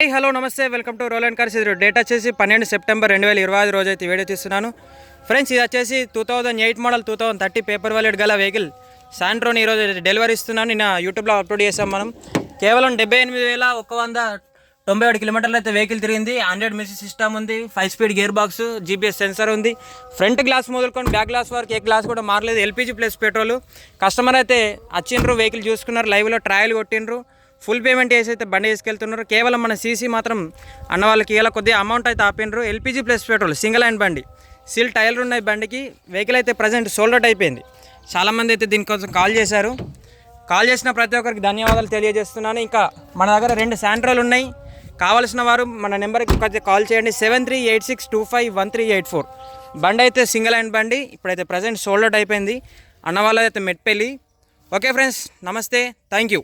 Hello నమస్తే, welcome to roll and cars. ఇది date వచ్చేసి 12 సెప్టెంబర్ 2025 రోజు అయితే వీడియో తీస్తున్నాను ఫ్రెండ్స్. ఇది వచ్చేసి 2008 మోడల్ 2030 పేపర్ వాల్యూడ్ గల వెహికల్ శాంట్రోని ఈరోజు డెలివరీ ఇస్తున్నాను. నిన్న యూట్యూబ్లో అప్లోడ్ చేసాం మనం. కేవలం 78,197 కిలోమీటర్లు అయితే వెహికల్ తిరిగింది. 100 మ్యూజిక్ సిస్టమ్ ఉంది, 5 speed gear box, GPS sensor ఉంది. ఫ్రంట్ గ్లాస్ మొదలుకొని బ్యాక్ గ్లాస్ వరకు ఏ గ్లాస్ కూడా మారలేదు. LPG plus petrol. కస్టమర్ అయితే వచ్చిండ్రు, వెహికల్ చూసుకున్నారు, లైవ్లో ట్రయల్ కొట్టిండ్రు, ఫుల్ పేమెంట్ చేసి అయితే బండి తీసుకెళ్తున్నారు. కేవలం మన సీసీ మాత్రం అన్న వాళ్ళకి ఇలా కొద్దిగా అమౌంట్ అయితే ఆపినరు. LPG plus petrol, single hand బండి, సీల్ టైర్లు ఉన్నాయి బండికి. వెహికల్ అయితే ప్రజెంట్ సోల్డ్ అవుట్ అయిపోయింది. చాలామంది అయితే దీనికోసం కాల్ చేశారు. కాల్ చేసిన ప్రతి ఒక్కరికి ధన్యవాదాలు తెలియజేస్తున్నాను. ఇంకా మన దగ్గర 2 శాంట్రోలు ఉన్నాయి. కావాల్సిన వారు మన నెంబర్కి కాల్ చేయండి, 7386251384. బండి అయితే సింగిల్ హ్యాండ్ బండి, ఇప్పుడైతే ప్రజెంట్ సోల్డ్ అవుట్ అయిపోయింది. అన్న వాళ్ళైతే మెట్పల్లి. ఓకే ఫ్రెండ్స్, నమస్తే, థ్యాంక్ యూ.